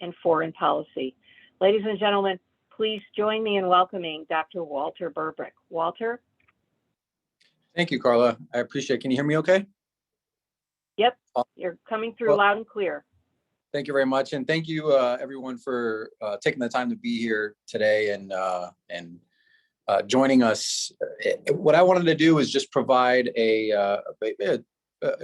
and Foreign Policy. Ladies and gentlemen, please join me in welcoming Dr. Walter Burbrick. Walter? Thank you, Carla. I appreciate it. Can you hear me okay? Yep, you're coming through loud and clear. Thank you very much. And thank you, everyone, for taking the time to be here today and joining us. What I wanted to do is just provide an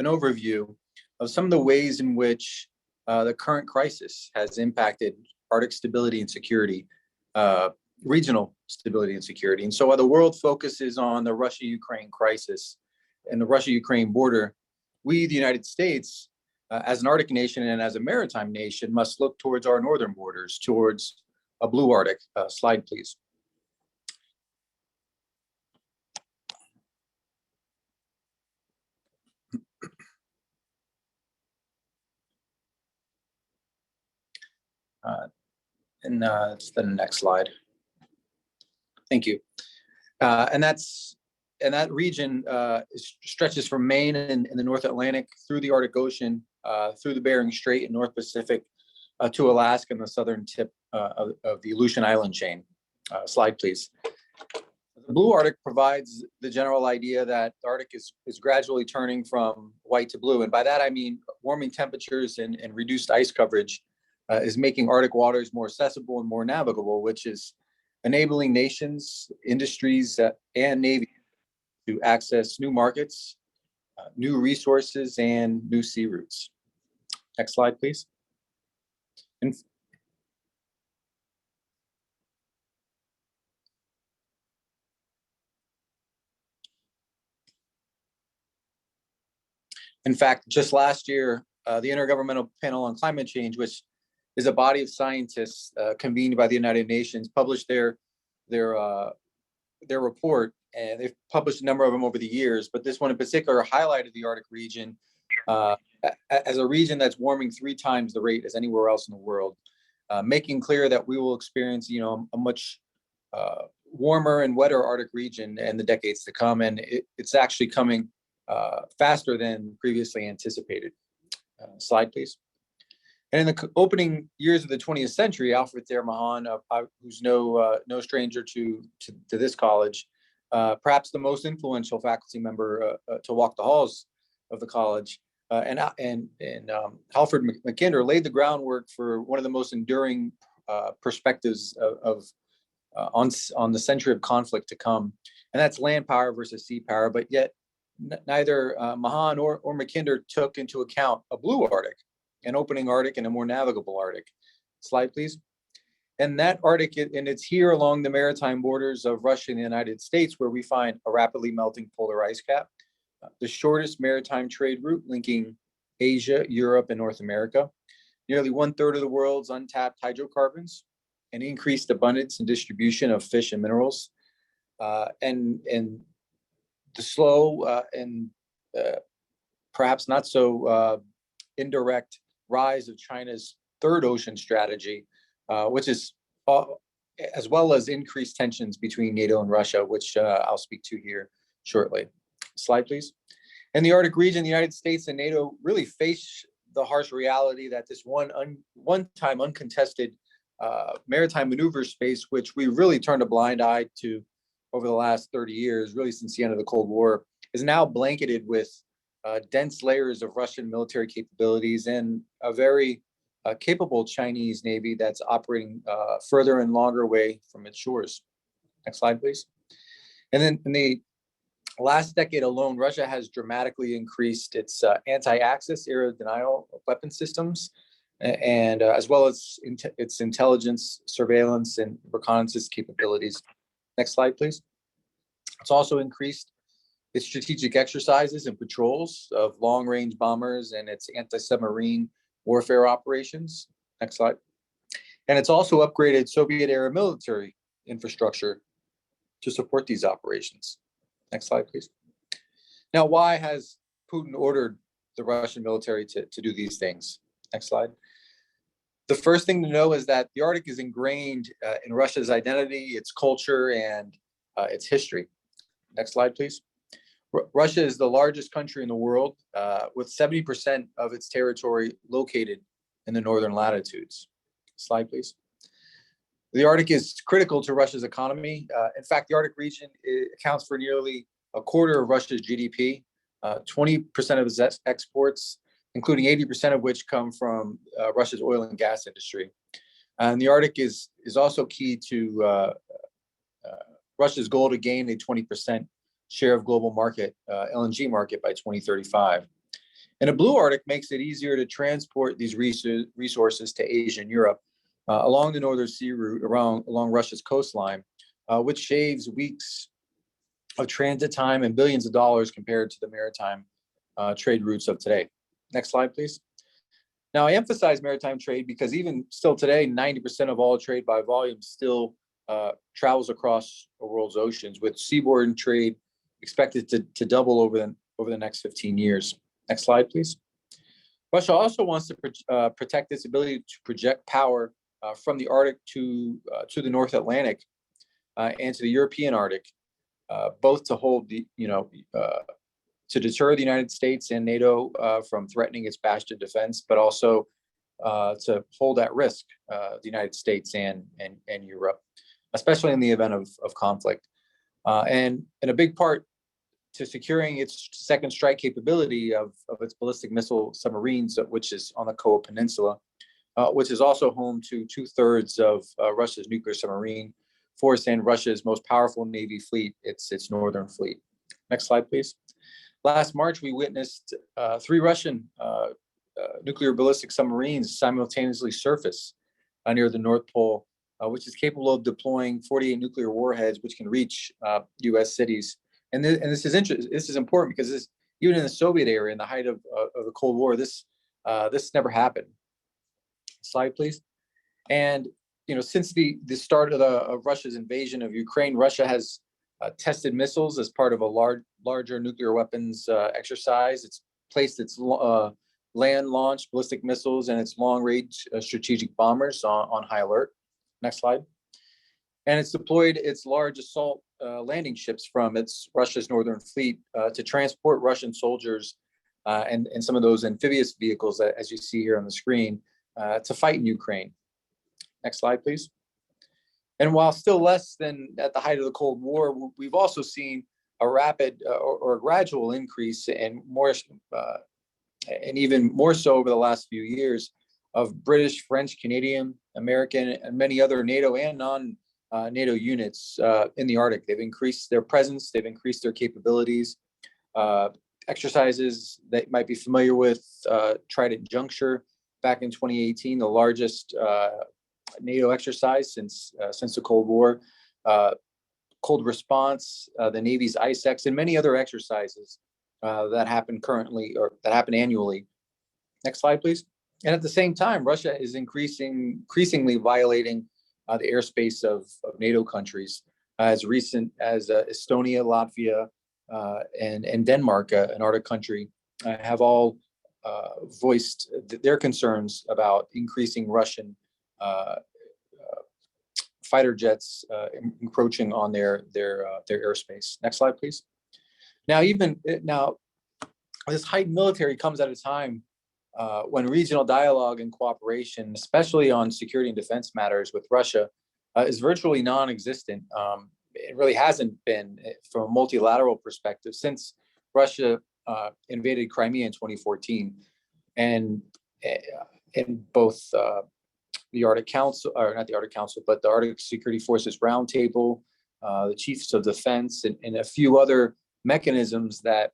overview of some of the ways in which the current crisis has impacted Arctic stability and security, regional stability and security. And so while the world focuses on the Russia-Ukraine crisis and the Russia-Ukraine border, we, the United States, as an Arctic nation and as a maritime nation, must look towards our northern borders, towards a blue Arctic. Slide, please. It's the next slide. Thank you. And that region stretches from Maine in the North Atlantic through the Arctic Ocean, through the Bering Strait in North Pacific, to Alaska and the southern tip of the Aleutian Island chain. Slide, please. The blue Arctic provides the general idea that the Arctic is gradually turning from white to blue. And by that, I mean warming temperatures and reduced ice coverage is making Arctic waters more accessible and more navigable, which is enabling nations, industries, and navies to access new markets, new resources, and new sea routes. Next slide, please. In fact, just last year, the Intergovernmental Panel on Climate Change, which is a body of scientists convened by the United Nations, published their report, and they've published a number of them over the years, but this one in particular highlighted the Arctic region as a region that's warming 3 times the rate as anywhere else in the world, making clear that we will experience, a much warmer and wetter Arctic region in the decades to come, and it's actually coming faster than previously anticipated. Slide, please. And in the opening years of the 20th century, Alfred Thayer Mahan, who's no stranger to this college, perhaps the most influential faculty member to walk the halls of the college, and Halford Mackinder laid the groundwork for one of the most enduring perspectives on the century of conflict to come, and that's land power versus sea power. But yet, neither Mahan or Mackinder took into account a blue Arctic, an opening Arctic, and a more navigable Arctic. Slide, please. And that Arctic, and it's here along the maritime borders of Russia and the United States where we find a rapidly melting polar ice cap, the shortest maritime trade route linking Asia, Europe, and North America, nearly 1/3 of the world's untapped hydrocarbons, an increased abundance and distribution of fish and minerals, and the slow and perhaps not so indirect rise of China's third ocean strategy, which is as well as increased tensions between NATO and Russia, which I'll speak to here shortly. Slide, please. In the Arctic region, the United States and NATO really face the harsh reality that this one-time uncontested maritime maneuver space, which we really turned a blind eye to over the last 30 years, really since the end of the Cold War, is now blanketed with dense layers of Russian military capabilities and a very capable Chinese Navy that's operating further and longer away from its shores. Next slide, please. And then in the last decade alone, Russia has dramatically increased its anti-access air denial weapon systems, and as well as its intelligence, surveillance, and reconnaissance capabilities. Next slide, please. It's also increased its strategic exercises and patrols of long-range bombers and its anti-submarine warfare operations. Next slide. And it's also upgraded Soviet-era military infrastructure to support these operations. Next slide, please. Now, why has Putin ordered the Russian military to do these things? Next slide. The first thing to know is that the Arctic is ingrained in Russia's identity, its culture, and its history. Next slide, please. Russia is the largest country in the world, with 70% of its territory located in the northern latitudes. Slide, please. The Arctic is critical to Russia's economy. In fact, the Arctic region accounts for nearly a quarter of Russia's GDP, 20% of its exports, including 80% of which come from Russia's oil and gas industry. And the Arctic is also key to Russia's goal to gain a 20% share of global market, LNG market by 2035. And a blue Arctic makes it easier to transport these resources to Asia and Europe along the Northern Sea route along Russia's coastline, which shaves weeks of transit time and billions of dollars compared to the maritime trade routes of today. Next slide, please. Now, I emphasize maritime trade because even still today, 90% of all trade by volume still travels across the world's oceans, with seaborne trade expected to double over the next 15 years. Next slide, please. Russia also wants to protect its ability to project power from the Arctic to the North Atlantic and to the European Arctic, both to hold to deter the United States and NATO from threatening its bastion defense, but also to hold at risk the United States and Europe, especially in the event of conflict. And a big part to securing its second strike capability of its ballistic missile submarines, which is on the Kola Peninsula, which is also home to 2/3 of Russia's nuclear submarine force and Russia's most powerful Navy fleet, its Northern Fleet. Next slide, please. Last March, we witnessed 3 Russian nuclear ballistic submarines simultaneously surface near the North Pole, which is capable of deploying 48 nuclear warheads, which can reach U.S. cities. And this is important because even in the Soviet era, in the height of the Cold War, this never happened. Slide, please. And since the start of Russia's invasion of Ukraine, Russia has tested missiles as part of a larger nuclear weapons exercise. It's placed its land-launched ballistic missiles and its long-range strategic bombers on high alert. Next slide. And it's deployed its large assault landing ships from Russia's Northern Fleet to transport Russian soldiers and some of those amphibious vehicles, as you see here on the screen, to fight in Ukraine. Next slide, please. And while still less than at the height of the Cold War, we've also seen a rapid or a gradual increase and even more so over the last few years of British, French, Canadian, American, and many other NATO and non-NATO units in the Arctic. They've increased their presence, they've increased their capabilities. Exercises that you might be familiar with, Trident Juncture back in 2018, the largest NATO exercise since the Cold War. Cold Response, the Navy's ICEX, and many other exercises that happen currently or that happen annually. Next slide, please. And at the same time, Russia is increasingly violating the airspace of NATO countries, as recent as Estonia, Latvia, and Denmark, an Arctic country, have all voiced their concerns about increasing Russian fighter jets encroaching on their airspace. Next slide, please. Now, this heightened military comes at a time when regional dialogue and cooperation, especially on security and defense matters with Russia, is virtually non-existent. It really hasn't been from a multilateral perspective since Russia invaded Crimea in 2014, and both the Arctic Council, or not the Arctic Council, but the Arctic Security Forces Roundtable, the Chiefs of Defense, and a few other mechanisms that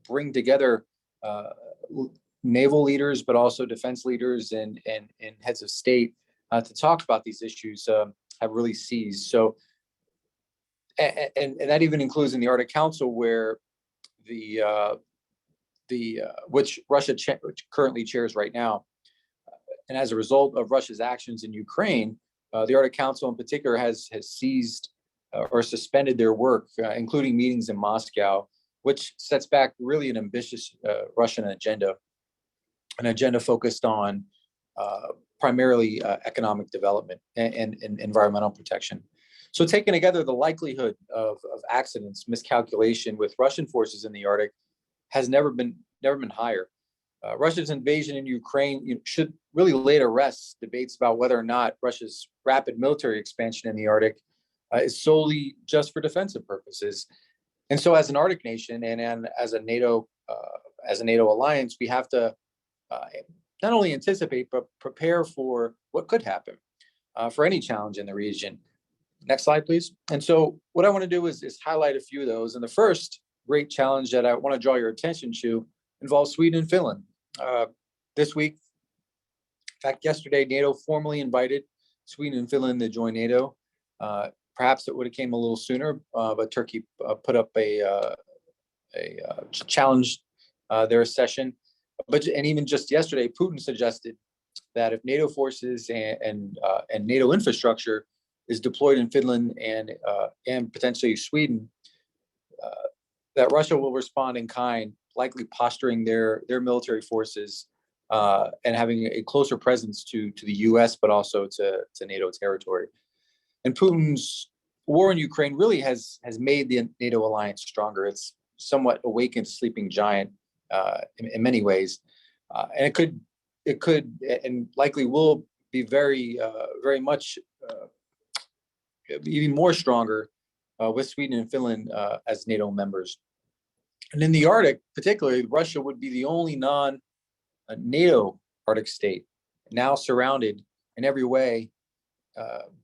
bring together naval leaders, but also defense leaders and heads of state to talk about these issues have really ceased. So, and that even includes in the Arctic Council, where which Russia currently chairs right now. And as a result of Russia's actions in Ukraine, the Arctic Council in particular has ceased or suspended their work, including meetings in Moscow, which sets back really an ambitious Russian agenda, an agenda focused on primarily economic development and environmental protection. So taken together, the likelihood of accidents, miscalculation with Russian forces in the Arctic has never been higher. Russia's invasion in Ukraine should really laid to rest debates about whether or not Russia's rapid military expansion in the Arctic is solely just for defensive purposes. And so, as an Arctic nation and as a NATO alliance, we have to not only anticipate but prepare for what could happen for any challenge in the region. Next slide, please. And so, what I want to do is highlight a few of those. And the first great challenge that I want to draw your attention to involves Sweden and Finland. This week, in fact, yesterday, NATO formally invited Sweden and Finland to join NATO. Perhaps it would have came a little sooner, but Turkey put up a challenge their accession. And even just yesterday, Putin suggested that if NATO forces and NATO infrastructure is deployed in Finland and potentially Sweden, that Russia will respond in kind, likely posturing their military forces and having a closer presence to the U.S., but also to NATO territory. And Putin's war in Ukraine really has made the NATO alliance stronger. It's somewhat awakened a sleeping giant in many ways, and it could and likely will be very much even more stronger with Sweden and Finland as NATO members. And in the Arctic, particularly, Russia would be the only non-NATO Arctic state now surrounded in every way,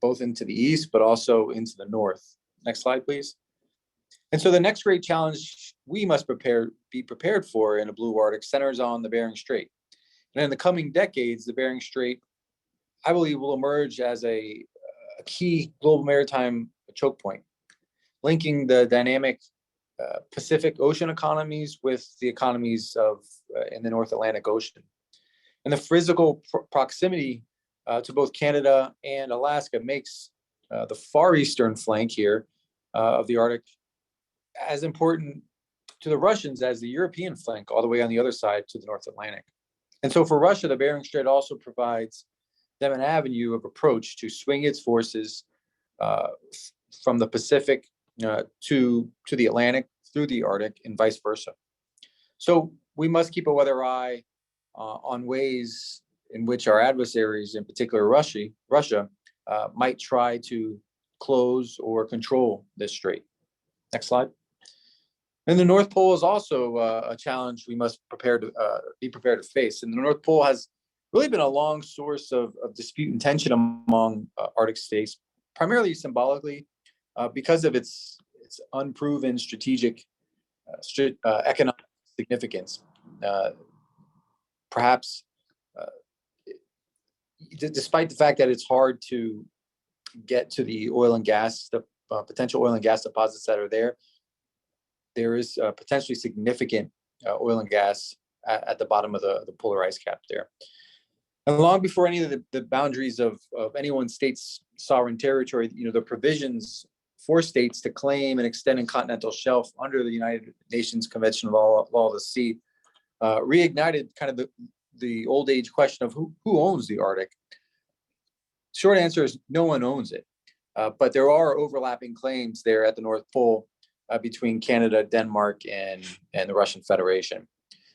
both into the east, but also into the north. Next slide, please. And so the next great challenge we must be prepared for in a blue Arctic centers on the Bering Strait. And in the coming decades, the Bering Strait, I believe, will emerge as a key global maritime choke point, linking the dynamic Pacific Ocean economies with the economies in the North Atlantic Ocean. And the physical proximity to both Canada and Alaska makes the far eastern flank here of the Arctic as important to the Russians as the European flank all the way on the other side to the North Atlantic. And so for Russia, the Bering Strait also provides them an avenue of approach to swing its forces from the Pacific to the Atlantic through the Arctic and vice versa. So we must keep a weather eye on ways in which our adversaries, in particular Russia, might try to close or control this strait. Next slide. And the North Pole is also a challenge we must be prepared to face. And the North Pole has really been a long source of dispute and tension among Arctic states, primarily symbolically, because of its unproven strategic economic significance. Perhaps, despite the fact that it's hard to get to the potential oil and gas deposits that are there, there is potentially significant oil and gas at the bottom of the polar ice cap there. And long before any of the boundaries of any one state's sovereign territory, the provisions for states to claim and extend a continental shelf under the United Nations Convention of Law of the Sea reignited kind of the old age question of who owns the Arctic. Short answer is no one owns it, but there are overlapping claims there at the North Pole between Canada, Denmark, and the Russian Federation.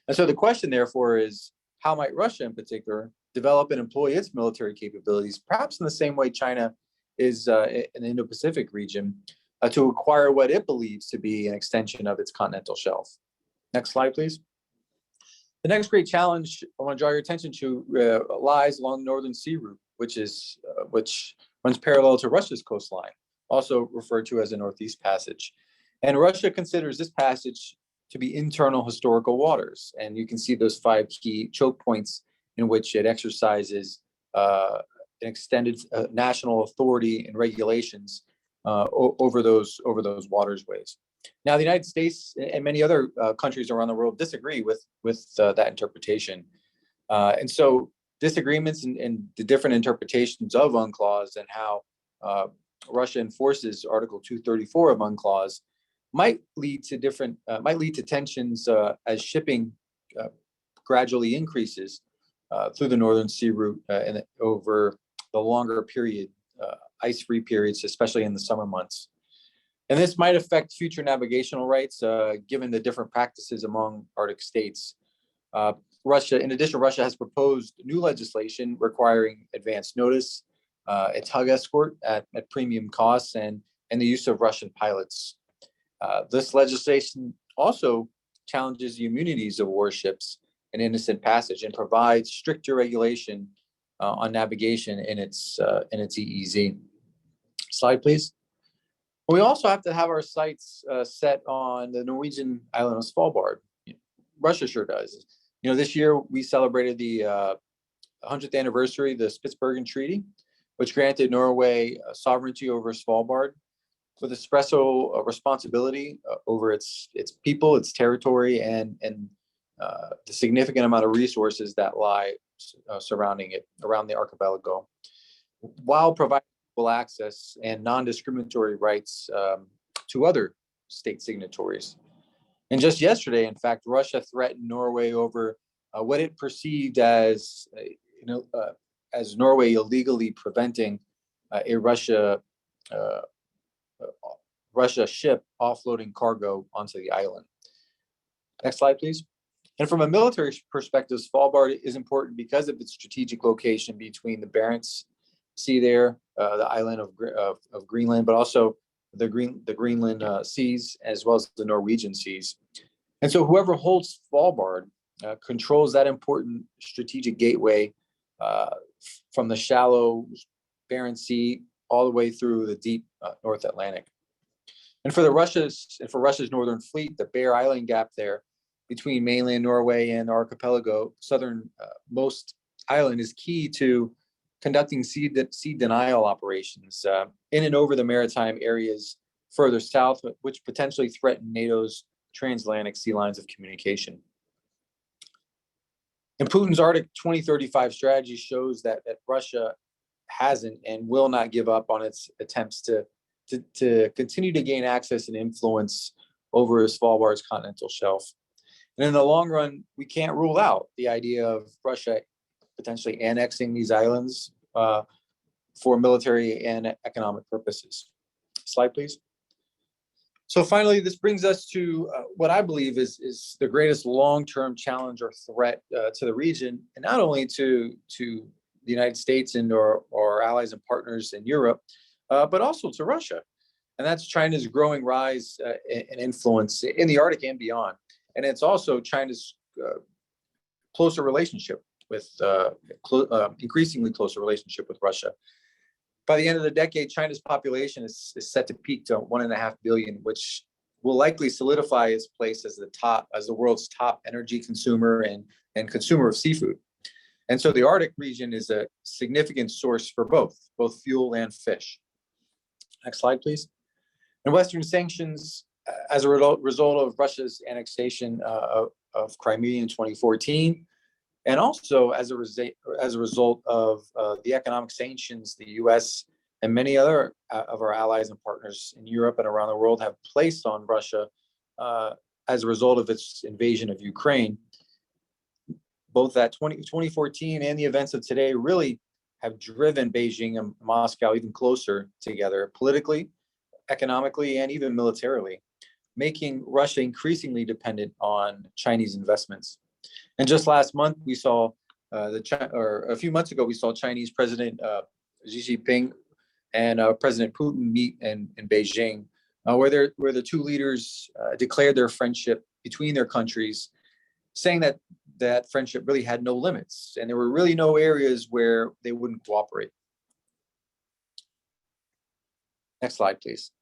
And so the question, therefore, is how might Russia, in particular, develop and employ its military capabilities, perhaps in the same way China is in the Indo-Pacific region, to acquire what it believes to be an extension of its continental shelf. Next slide, please. The next great challenge I want to draw your attention to lies along the Northern Sea Route, which runs parallel to Russia's coastline, also referred to as the Northeast Passage. And Russia considers this passage to be internal historical waters. And you can see those 5 key choke points in which it exercises an extended national authority and regulations over those waterways. Now, the United States and many other countries around the world disagree with that interpretation. And so disagreements and the different interpretations of UNCLOS and how Russia enforces Article 234 of UNCLOS might lead to tensions as shipping gradually increases through the Northern Sea Route and over the longer period, ice-free periods, especially in the summer months. And this might affect future navigational rights, given the different practices among Arctic states. Russia has proposed new legislation requiring advance notice, a tug escort at premium costs, and the use of Russian pilots. This legislation also challenges the immunities of warships and innocent passage and provides stricter regulation on navigation in its EEZ. Slide, please. We also have to have our sights set on the Norwegian island of Svalbard. Russia sure does. This year we celebrated the 100th anniversary of the Spitsbergen Treaty, which granted Norway sovereignty over Svalbard with a special responsibility over its people, its territory, and the significant amount of resources that lie surrounding it, around the archipelago, while providing equal access and non-discriminatory rights to other state signatories. And just yesterday, in fact, Russia threatened Norway over what it perceived as Norway illegally preventing a Russia ship offloading cargo onto the island. Next slide, please. And from a military perspective, Svalbard is important because of its strategic location between the Bering Sea there, the island of Greenland, but also the Greenland seas, as well as the Norwegian seas. And so whoever holds Svalbard controls that important strategic gateway from the shallow Bering Sea all the way through the deep North Atlantic. And for Russia's northern fleet, the Bear Island gap there between mainland Norway and the archipelago southernmost island is key to conducting sea denial operations in and over the maritime areas further south, which potentially threaten NATO's transatlantic sea lines of communication. And Putin's Arctic 2035 strategy shows that Russia hasn't and will not give up on its attempts to continue to gain access and influence over Svalbard's continental shelf. And in the long run, we can't rule out the idea of Russia potentially annexing these islands for military and economic purposes. Slide, please. So finally, this brings us to what I believe is the greatest long-term challenge or threat to the region, and not only to the United States and our allies and partners in Europe, but also to Russia. And that's China's growing rise and influence in the Arctic and beyond. And it's also China's closer relationship with, increasingly closer relationship with Russia. By the end of the decade, China's population is set to peak to 1.5 billion, which will likely solidify its place as the world's top energy consumer and consumer of seafood. And so the Arctic region is a significant source for both fuel and fish. Next slide, please. And Western sanctions, as a result of Russia's annexation of Crimea in 2014, and also as a result of the economic sanctions the U.S. and many other of our allies and partners in Europe and around the world have placed on Russia as a result of its invasion of Ukraine, both that 2014 and the events of today really have driven Beijing and Moscow even closer together politically, economically, and even militarily, making Russia increasingly dependent on Chinese investments. And just last month, we saw a few months ago, we saw Chinese President Xi Jinping and President Putin meet in Beijing, where the two leaders declared their friendship between their countries, saying that friendship really had no limits, and there were really no areas where they wouldn't cooperate. Next slide, please.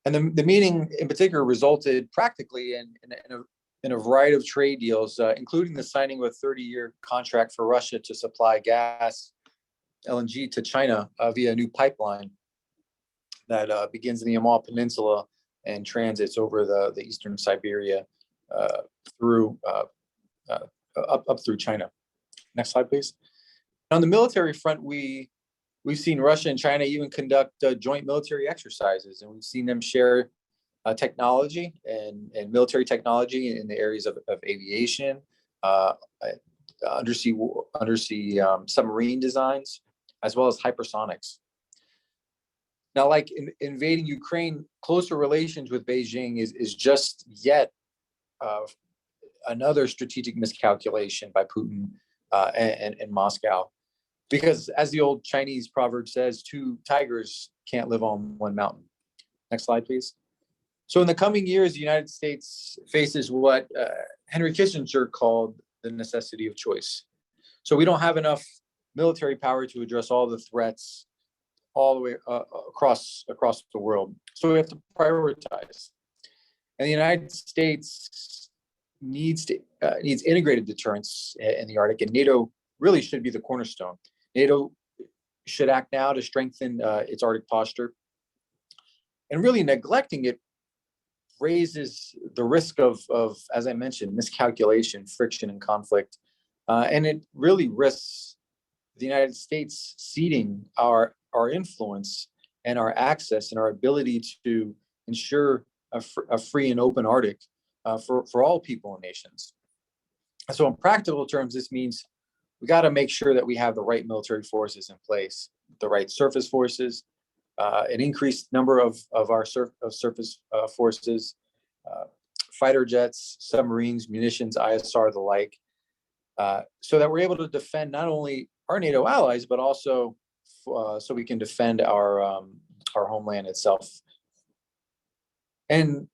And the meeting in particular resulted practically in a variety of trade deals, including the signing of a 30-year contract for Russia to supply gas, LNG, to China via a new pipeline that begins in the Yamal Peninsula and transits over the eastern Siberia through up through China. Next slide, please. On the military front, we've seen Russia and China even conduct joint military exercises, and we've seen them share technology and military technology in the areas of aviation, undersea submarine designs, as well as hypersonics. Now, like invading Ukraine, closer relations with Beijing is just yet another strategic miscalculation by Putin and Moscow. Because as the old Chinese proverb says, two tigers can't live on one mountain. Next slide, please. So in the coming years, the United States faces what Henry Kissinger called the necessity of choice. So we don't have enough military power to address all the threats all the way across the world. So we have to prioritize. And the United States needs integrated deterrence in the Arctic, and NATO really should be the cornerstone. NATO should act now to strengthen its Arctic posture. And really neglecting it raises the risk of, as I mentioned, miscalculation, friction, and conflict. And it really risks the United States ceding our influence and our access and our ability to ensure a free and open Arctic for all people and nations. So in practical terms, this means we got to make sure that we have the right military forces in place, the right surface forces, an increased number of our surface forces, fighter jets, submarines, munitions, ISR, the like, so that we're able to defend not only our NATO allies, but also so we can defend our homeland itself. And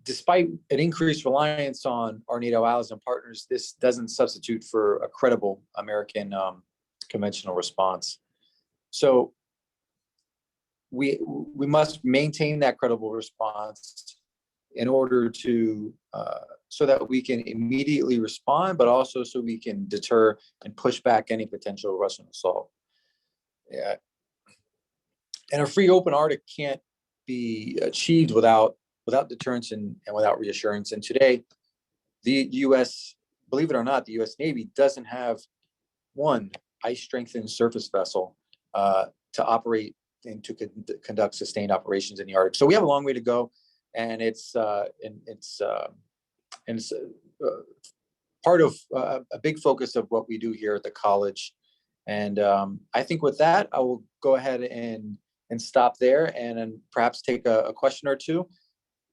despite an increased reliance on our NATO allies and partners, this doesn't substitute for a credible American conventional response. So we must maintain that credible response in order to so that we can immediately respond, but also so we can deter and push back any potential Russian assault. Yeah. And a free, open Arctic can't be achieved without deterrence and without reassurance. And today, the U.S., believe it or not, the U.S. Navy doesn't have one ice-strengthened surface vessel to operate and to conduct sustained operations in the Arctic. So we have a long way to go, and it's part of a big focus of what we do here at the college. And I think with that, I will go ahead and stop there and perhaps take a question or two.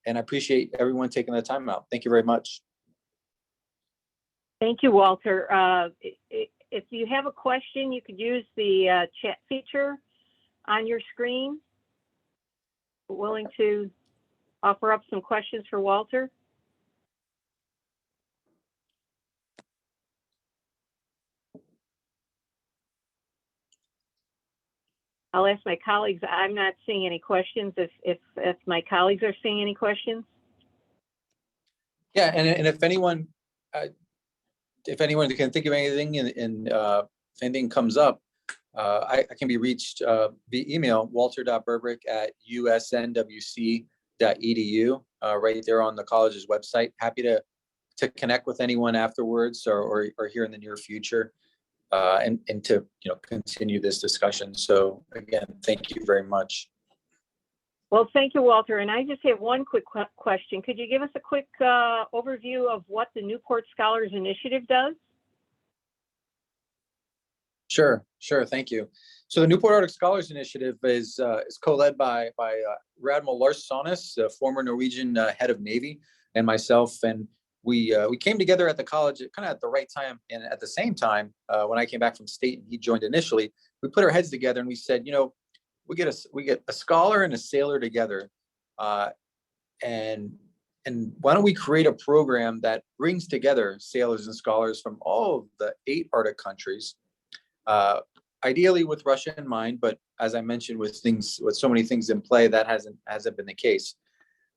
And I appreciate everyone taking the time out. Thank you very much. Thank you, Walter. If you have a question, you could use the chat feature on your screen. Willing to offer up some questions for Walter? I'll ask my colleagues. I'm not seeing any questions. If my colleagues are seeing any questions. Yeah, and if anyone can think of anything, and if anything comes up, I can be reached via email, walter.burbrick@usnwc.edu, right there on the college's website. Happy to connect with anyone afterwards or here in the near future. And to continue this discussion. So again, thank you very much. Well, thank you, Walter. And I just have one quick question. Could you give us a quick overview of what the Newport Scholars Initiative does? Sure. Thank you. So the Newport Arctic Scholars Initiative is co-led by Rear Admiral Lars Sonnes, former Norwegian head of Navy, and myself. And we came together at the college kind of at the right time, and at the same time when I came back from state and he joined initially, we put our heads together and we said, we get a scholar and a sailor together, and why don't we create a program that brings together sailors and scholars from all of the 8 Arctic countries, ideally with Russia in mind, but as I mentioned, with so many things in play, that hasn't been the case.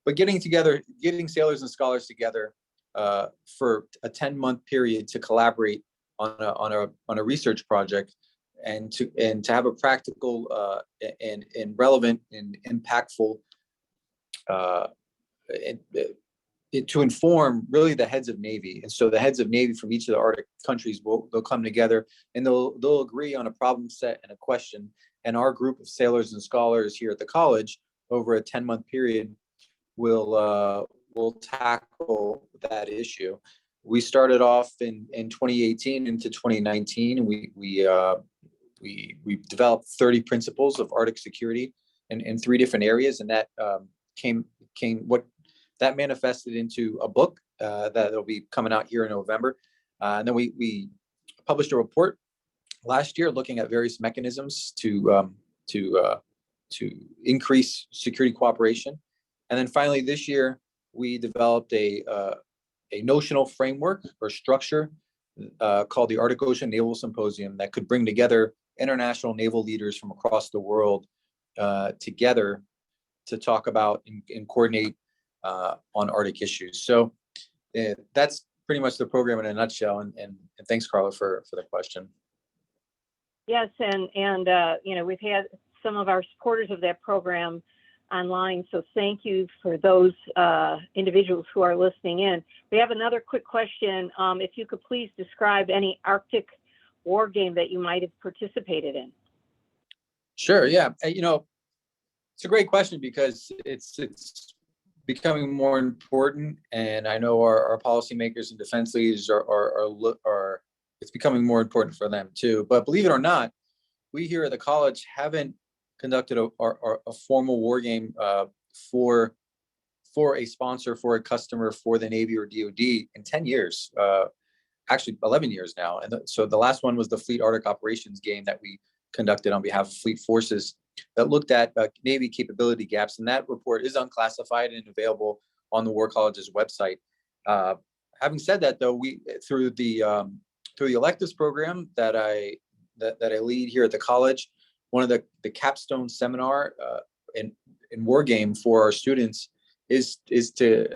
But getting sailors and scholars together for a 10-month period to collaborate on a research project and to have a practical and relevant and impactful to inform really the heads of Navy. And so the heads of Navy from each of the Arctic countries they'll come together and they'll agree on a problem set and a question. And our group of sailors and scholars here at the college over a 10-month period will tackle that issue. We started off in 2018 into 2019, and we developed 30 principles of Arctic security in 3 different areas, and that came what that manifested into a book that will be coming out here in November. And then we published a report last year looking at various mechanisms to increase security cooperation. And then finally this year, we developed a notional framework or structure called the Arctic Ocean Naval Symposium that could bring together international naval leaders from across the world together to talk about and coordinate on Arctic issues. So that's pretty much the program in a nutshell. And thanks, Carla, for the question. Yes, and you know, we've had some of our supporters of that program online, so thank you for those individuals who are listening in. We have another quick question. If you could please describe any Arctic war game that you might have participated in. Sure, yeah. You know, it's a great question because it's becoming more important, and I know our policymakers and defense leaders are it's becoming more important for them too. But believe it or not, we here at the college haven't conducted a formal war game for a sponsor, for a customer, for the Navy or DoD in 10 years, actually 11 years now. And so the last one was the Fleet Arctic Operations game that we conducted on behalf of Fleet Forces that looked at Navy capability gaps. And that report is unclassified and available on the War College's website. Having said that, though, we through the electives program that I lead here at the college, one of the capstone seminar in war game for our students is to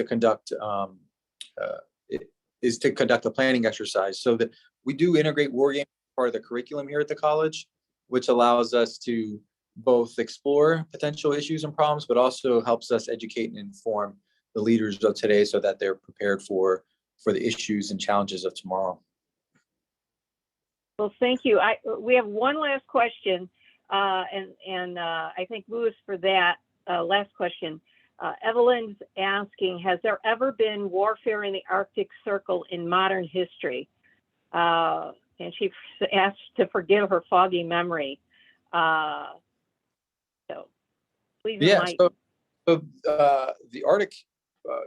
conduct a planning exercise, so that we do integrate war game as part of the curriculum here at the college, which allows us to both explore potential issues and problems, but also helps us educate and inform the leaders of today so that they're prepared for the issues and challenges of tomorrow. Well, thank you. We have one last question, and I thank Louis for that last question. Evelyn's asking, has there ever been warfare in the Arctic Circle in modern history? And she asked to forgive her foggy memory. So please enlighten. So the Arctic,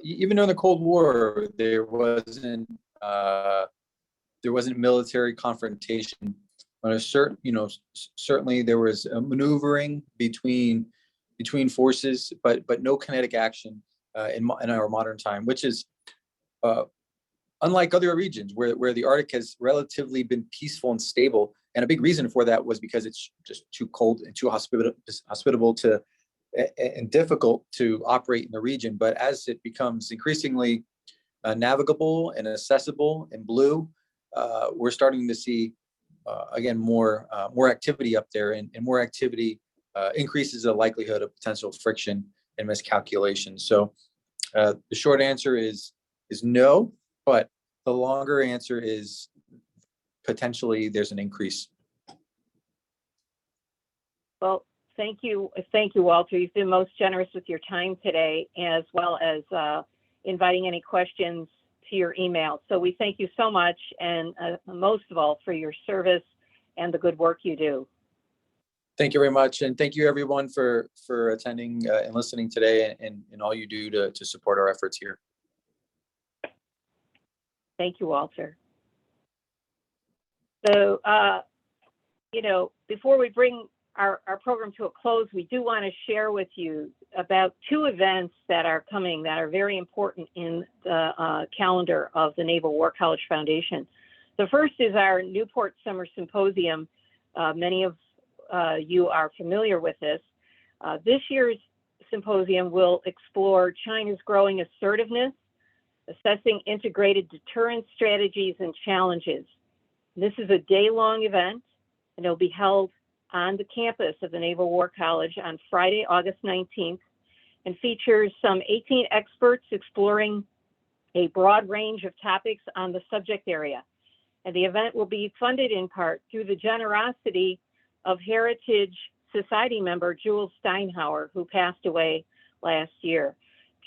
even during the Cold War, there wasn't military confrontation. On a certain, certainly there was a maneuvering between forces, but no kinetic action in our modern time, which is unlike other regions where the Arctic has relatively been peaceful and stable. And a big reason for that was because it's just too cold and too hospitable to and difficult to operate in the region. But as it becomes increasingly navigable and accessible and blue, we're starting to see again more activity up there, and more activity increases the likelihood of potential friction and miscalculation. So the short answer is no, but the longer answer is potentially there's an increase. Well, thank you, Walter. You've been most generous with your time today, as well as inviting any questions to your email. So we thank you so much, and most of all for your service and the good work you do. Thank you very much, and thank you everyone for attending and listening today, and all you do to support our efforts here. Thank you, Walter. So, before we bring our program to a close, we do want to share with you about two events that are coming that are very important in the calendar of the Naval War College Foundation. The first is our Newport Summer Symposium. Many of you are familiar with this. This year's symposium will explore China's growing assertiveness, assessing integrated deterrence strategies and challenges. This is a day-long event, and it'll be held on the campus of the Naval War College on Friday, August 19th, and features some 18 experts exploring a broad range of topics on the subject area. And the event will be funded in part through the generosity of Heritage Society member Jules Steinhauer, who passed away last year.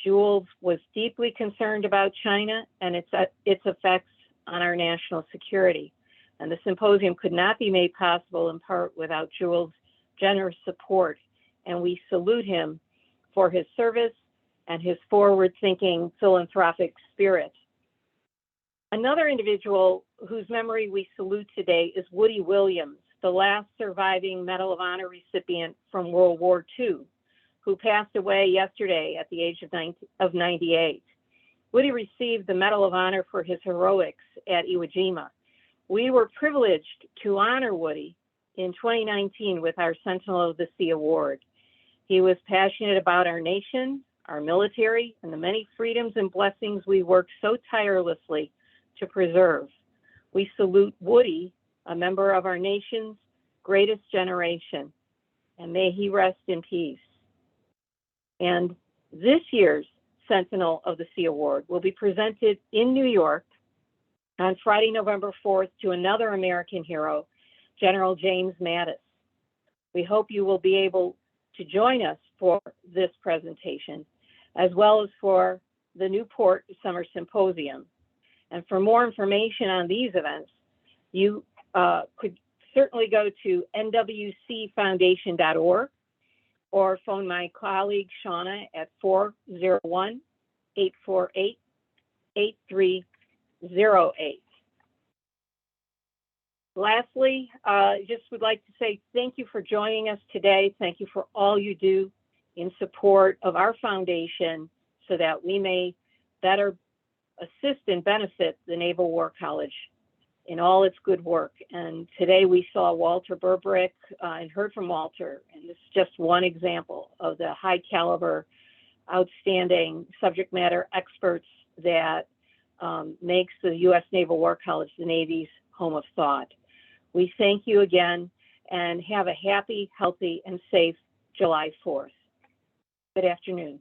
Jules was deeply concerned about China and its effects on our national security. And the symposium could not be made possible in part without Jules' generous support. And we salute him for his service and his forward-thinking philanthropic spirit. Another individual whose memory we salute today is Woody Williams, the last surviving Medal of Honor recipient from World War II, who passed away yesterday at the age of 98. Woody received the Medal of Honor for his heroics at Iwo Jima. We were privileged to honor Woody in 2019 with our Sentinel of the Sea Award. He was passionate about our nation, our military, and the many freedoms and blessings we work so tirelessly to preserve. We salute Woody, a member of our nation's greatest generation, and may he rest in peace. And this year's Sentinel of the Sea Award will be presented in New York on Friday, November 4th to another American hero, General James Mattis. We hope you will be able to join us for this presentation, as well as for the Newport Summer Symposium. And for more information on these events, you could certainly go to nwcfoundation.org or phone my colleague Shauna at 401-848-8308. Lastly, just would like to say thank you for joining us today. Thank you for all you do in support of our foundation so that we may better assist and benefit the Naval War College in all its good work. And today we saw Walter Burbrick and heard from Walter, and this is just one example of the high caliber, outstanding subject matter experts that makes the U.S. Naval War College the Navy's home of thought. We thank you again and have a happy, healthy, and safe July 4th. Good afternoon.